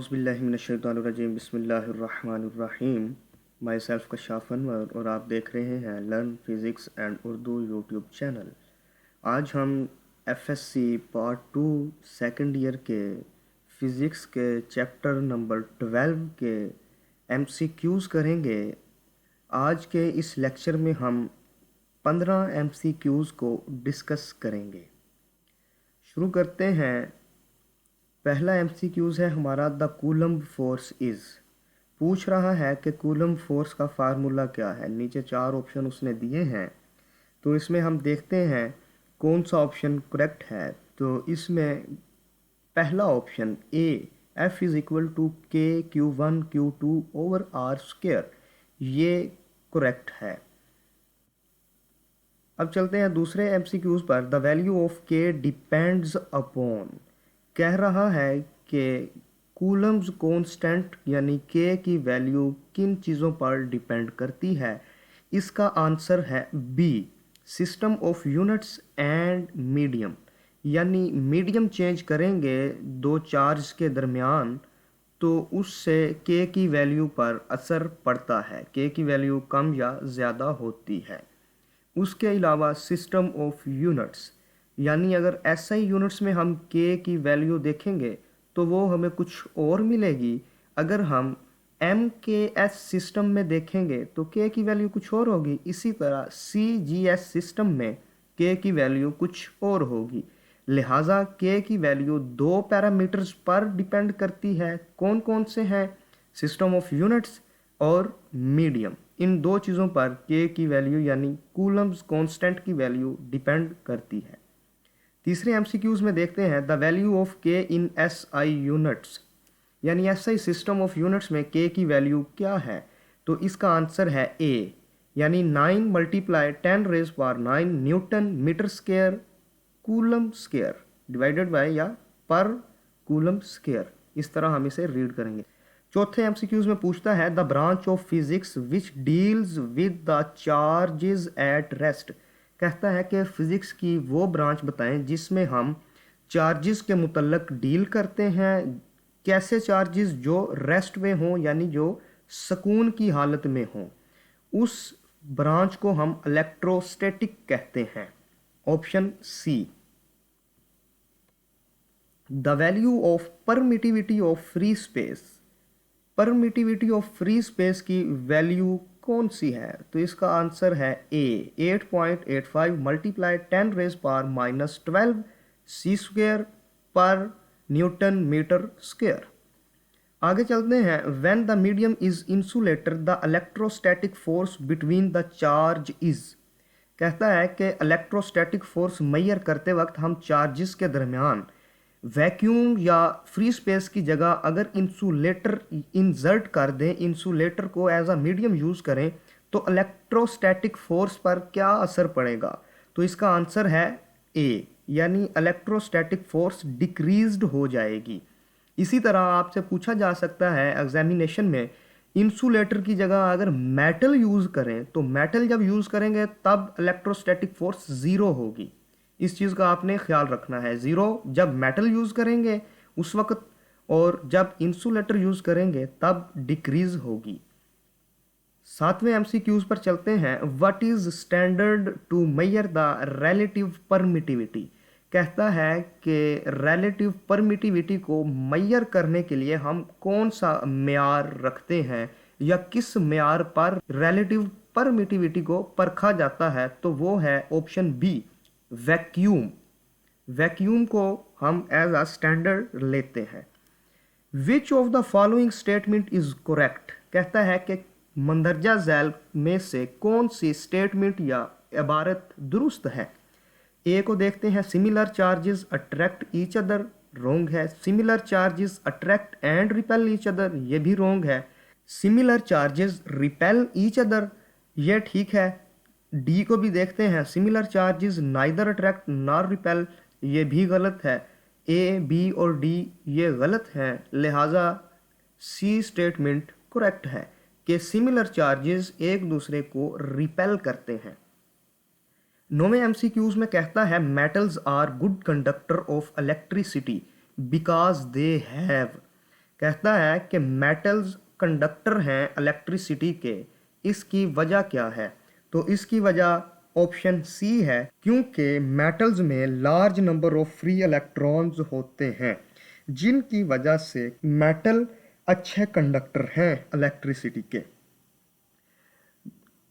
औज़ुबिल्लाहिमिनश्शैतानिर्रजीम बिस्मिल्लाहिर्रहमानिर्रहीम। My self कशाफ Anwar और आप देख रहे हैं learn physics and Urdu YouTube channel. आज हम एफएससी पार्ट 2 सेकंड ईयर के फ़िज़िक्स के चैप्टर नंबर 12 के एमसीक्यूज़ करेंगे। आज के इस लेक्चर में हम 15 एमसीक्यूज़ को डिस्कस करेंगे। शुरू करते हैं। पहला एमसीक्यूज़ है हमारा, द कूलम्ब फोर्स इज़। पूछ रहा है कि कूलम्ब फोर्स का फार्मूला क्या है। नीचे 4 ऑप्शन उसने दिए हैं, तो इसमें हम देखते हैं कौन सा ऑप्शन करेक्ट है। तो इसमें पहला option A, F is equal to K Q1 Q2 over R square, ये करेक्ट है। अब चलते हैं दूसरे एमसीक्यूज़ पर। The value of K depends upon, कह रहा है कि कूलम्ब्स कांस्टेंट यानी के की वैल्यू किन चीज़ों पर डिपेंड करती है। इसका आंसर है B, system of units and medium. यानी मीडियम चेंज करेंगे दो चार्ज के दरमियान तो उससे के की वैल्यू पर असर पड़ता है, के की वैल्यू कम या ज़्यादा होती है। उसके अलावा सिस्टम ऑफ यूनिट्स, यानी अगर एसआई यूनिट्स में हम के की वैल्यू देखेंगे तो वो हमें कुछ और मिलेगी। अगर हम एम के एस सिस्टम में देखेंगे तो के की वैल्यू कुछ और होगी। इसी तरह सी जी एस सिस्टम में के की वैल्यू कुछ और होगी। लिहाजा के की वैल्यू दो पैरामीटर्स पर डिपेंड करती है। कौन कौन से हैं? सिस्टम ऑफ यूनिट्स और मीडियम। इन दो चीज़ों पर के की वैल्यू यानी कूलम्ब्स कांस्टेंट की वैल्यू डिपेंड करती है। तीसरे एमसीक्यूज़ में देखते हैं द वैल्यू ऑफ के इन एसआई यूनिट्स, यानी एसआई सिस्टम ऑफ यूनिट्स में के की वैल्यू क्या है। तो इसका आंसर है ए, यानी 9 multiply 10⁻⁹ newton metre square coulomb square divided by या पर कूलम स्क्वायर। इस तरह हम इसे रीड करेंगे। चौथे एमसीक्यूज़ में पूछता है the branch of physics which deals with the charges at rest. कहता है कि फिजिक्स की वो ब्रांच बताएं जिसमें हम चार्जेस के मुतल्लक डील करते हैं। कैसे चार्जेस? जो रेस्ट में हों, यानी जो सुकून की हालत में हों। उस ब्रांच को हम इलेक्ट्रोस्टैटिक कहते हैं। Option C. The value of permittivity of free space, permittivity of free space की वैल्यू कौन सी है? तो इसका आंसर है ए, 8.85 मल्टीप्लाई 10⁻⁻12 सी स्क्वायर पर न्यूटन मीटर स्क्वायर। आगे चलते हैं। When the medium is insulator the electrostatic force between the charge is. कहता है कि इलेक्ट्रोस्टैटिक फोर्स मेजर करते वक्त हम चार्जेस के दरमियान वैक्यूम या फ्री स्पेस की जगह अगर इंसुलेटर इंसर्ट कर दें, इंसुलेटर को एज अ मीडियम यूज़ करें, तो इलेक्ट्रोस्टैटिक फोर्स पर क्या असर पड़ेगा? तो इसका आंसर है ए, यानी इलेक्ट्रोस्टैटिक फोर्स डिक्रीज्ड हो जाएगी। इसी तरह आपसे पूछा जा सकता है एग्जामिनेशन में, इंसुलेटर की जगह अगर मेटल यूज़ करें तो मेटल जब यूज़ करेंगे तब इलेक्ट्रोस्टैटिक फोर्स ज़ीरो होगी। इस चीज़ का आपने ख्याल रखना है। ज़ीरो जब मेटल यूज़ करेंगे उस वक्त, और जब इंसुलेटर यूज़ करेंगे तब डिक्रीज होगी। सातवें एमसीक्यूज़ पर चलते हैं। What is standard to measure the relative permittivity. कहता है कि रिलेटिव परमिटिविटी को मेजर करने के लिए हम कौन सा म्यार रखते हैं या किस म्यार पर रिलेटिव परमिटिविटी को परखा जाता है। तो वो है ऑप्शन बी, वैक्यूम। वैक्यूम को हम एज अ स्टैंडर्ड लेते हैं। Which of the following statement is correct. कहता है कि मंदरजा झैल में से कौन सी स्टेटमेंट या इबारत दुरुस्त है। ए को देखते हैं, similar charges attract each other, wrong है। Similar charges attract and repel each other, ये भी रोंग है। Similar charges repel each other, ये ठीक है। डी को भी देखते हैं, similar charges neither attract nor repel, ये भी गलत है। ए, बी और डी ये गलत हैं, लिहाजा सी स्टेटमेंट करेक्ट है कि सिमिलर चार्जेस एक दूसरे को रिपेल करते हैं। नौवें एमसीक्यूज में कहता है metals are good conductor of electricity because they have. कहता है कि मेटल्स कंडक्टर हैं इलेक्ट्रिसिटी के, इसकी वजह क्या है? तो इसकी वजह ऑप्शन सी है, क्योंकि मेटल्स में large number of free electrons होते हैं, जिनकी वजह से मेटल अच्छे कंडक्टर हैं इलेक्ट्रिसिटी के।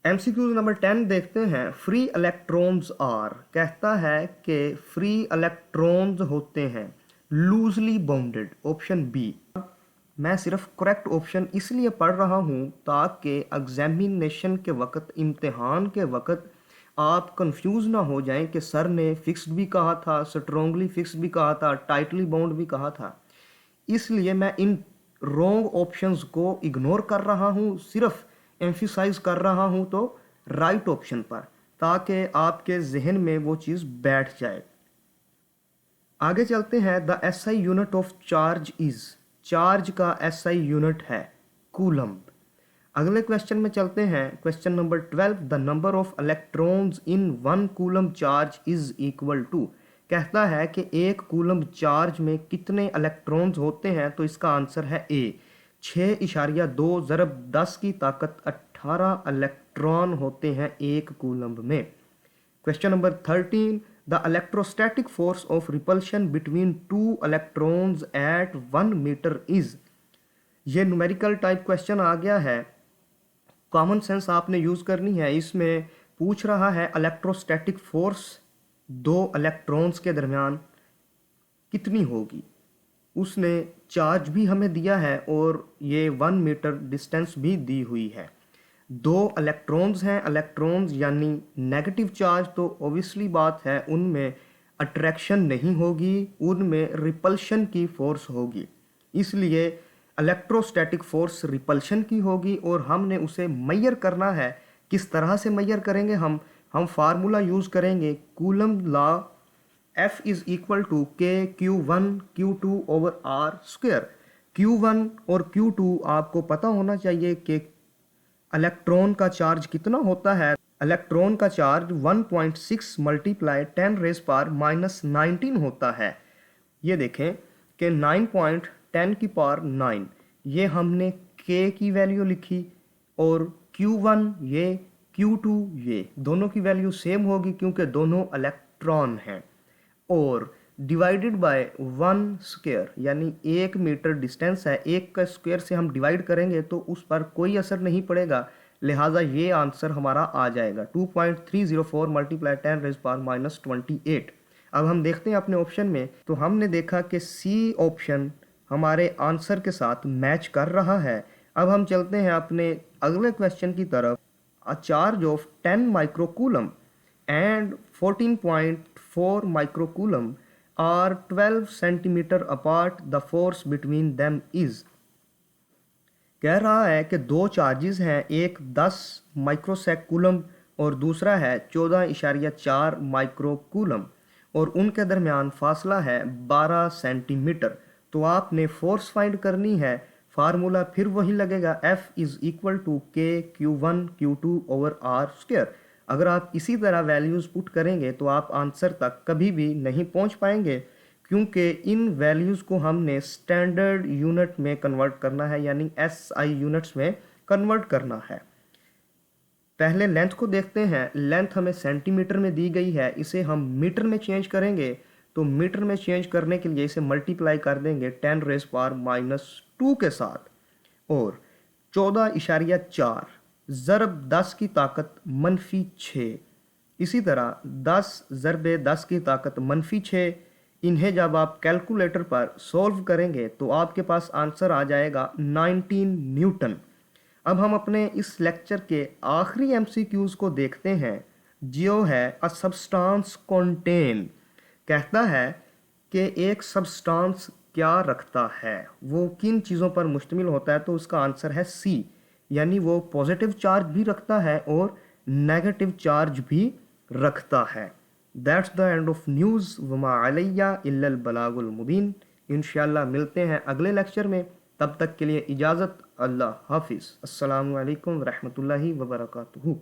एमसीक्यूज नंबर 10 देखते हैं। फ्री इलेक्ट्रॉन्स आर, कहता है कि फ्री इलेक्ट्रॉन्स होते हैं लूजली बाउंडेड, ऑप्शन बी। मैं सिर्फ करेक्ट ऑप्शन इसलिए पढ़ रहा हूँ ताकि एग्जामिनेशन के वक्त, इम्तिहान के वक्त आप कंफ्यूज ना हो जाएं कि सर ने फिक्स्ड भी कहा था, स्ट्रॉन्गली फिक्स्ड भी कहा था, टाइटली बाउंड भी कहा था। इसलिए मैं इन रॉन्ग ऑप्शंस को इग्नोर कर रहा हूँ, सिर्फ एम्फिसाइज कर रहा हूँ तो राइट ऑप्शन पर, ताकि आपके जहन में वो चीज़ बैठ जाए। आगे चलते हैं। The SI unit of charge is, charge का एसआई यूनिट है कूलम्ब। अगले क्वेश्चन में चलते हैं। Question number 12, the number of electrons in 1 coulomb charge is equal to, कहता है कि 1 कूलम्ब चार्ज में कितने इलेक्ट्रॉन्स होते हैं? तो इसका आंसर है ए, 6.2 ज़रब 10 की ताकत 18 इलेक्ट्रॉन होते हैं 1 कूलम्ब में। Question number 13, the electrostatic force of repulsion between 2 electrons at 1 metre is. ये न्यूमेरिकल टाइप क्वेश्चन आ गया है, कॉमन सेंस आपने यूज़ करनी है। इसमें पूछ रहा है इलेक्ट्रोस्टैटिक फोर्स 2 इलेक्ट्रॉन्स के दरमियान कितनी होगी। उसने चार्ज भी हमें दिया है और ये 1 मीटर डिस्टेंस भी दी हुई है। 2 इलेक्ट्रॉन्स हैं, इलेक्ट्रॉन्स यानी नेगेटिव चार्ज, तो ऑब्वियसली बात है उनमें अट्रैक्शन नहीं होगी, उनमें रिपल्शन की फोर्स होगी। इसलिए इलेक्ट्रोस्टैटिक फोर्स रिपल्शन की होगी और हमने उसे मेजर करना है। किस तरह से मेजर करेंगे? हम फार्मूला यूज़ करेंगे coulomb law, F is equal to K Q1 Q2 over R square. Q1 और Q2 आपको पता होना चाहिए कि इलेक्ट्रॉन का चार्ज कितना होता है। इलेक्ट्रॉन का चार्ज 1.6 मल्टीप्लाई 10 रेज पावर -19 होता है। ये देखें कि 9.10 की पावर 9, ये हमने K की वैल्यू लिखी, और Q1 ये, Q2 ये, दोनों की वैल्यू सेम होगी क्योंकि दोनों इलेक्ट्रॉन हैं। और डिवाइडेड बाय 1 स्क्वायर, यानी 1 मीटर डिस्टेंस है, 1 का स्क्वायर से हम डिवाइड करेंगे तो उस पर कोई असर नहीं पड़ेगा, लिहाजा ये आंसर हमारा आ जाएगा 2.304 मल्टीप्लाई 10 रेज पावर -28। अब हम देखते हैं अपने ऑप्शन में, तो हमने देखा कि सी ऑप्शन हमारे आंसर के साथ मैच कर रहा है। अब हम चलते हैं अपने अगले क्वेश्चन की तरफ। A charge of 10 microcoulomb and 14.4 microcoulomb are 12 centimetre apart, the force between them is. कह रहा है कि 2 चार्जेस हैं, एक 10 माइक्रोसेकूलम और दूसरा है 14.4 माइक्रोकूलम, और उनके दरमियान फासला है 12 सेंटीमीटर। तो आपने फोर्स फाइंड करनी है। फार्मूला फिर वही लगेगा, F is equal to K Q1 Q2 over R square. अगर आप इसी तरह वैल्यूज़ पुट करेंगे तो आप आंसर तक कभी भी नहीं पहुंच पाएंगे, क्योंकि इन वैल्यूज़ को हमने स्टैंडर्ड यूनिट में कन्वर्ट करना है, यानी SI यूनिट्स में कन्वर्ट करना है। पहले लेंथ को देखते हैं। लेंथ हमें सेंटीमीटर में दी गई है, इसे हम मीटर में चेंज करेंगे। तो मीटर में चेंज करने के लिए इसे मल्टीप्लाई कर देंगे 10 रेज पावर -2 के साथ, और 14.4 ज़रब 10 की ताकत -6। इसी तरह 10 ज़रब 10 की ताकत -6, इन्हें जब आप कैलकुलेटर पर सॉल्व करेंगे तो आपके पास आंसर आ जाएगा 19 न्यूटन। अब हम अपने इस लेक्चर के आखिरी MCQs को देखते हैं, जो है अ सब्सटेंस कंटेन। कहता है कि एक सब्सटेंस क्या रखता है, वो किन चीज़ों पर मुश्तमिल होता है। तो उसका आंसर है सी, यानी वो पॉजिटिव चार्ज भी रखता है और नेगेटिव चार्ज भी रखता है। That's the end of news, वमा अलैया इल्लल बलागुल मुबीन। इंशाल्लाह मिलते हैं अगले लेक्चर में, तब तक के लिए इजाज़त। अल्लाह हाफिज़। अस्सलामु अलैकुम रहमतुल्लाहि व बरकातुहू।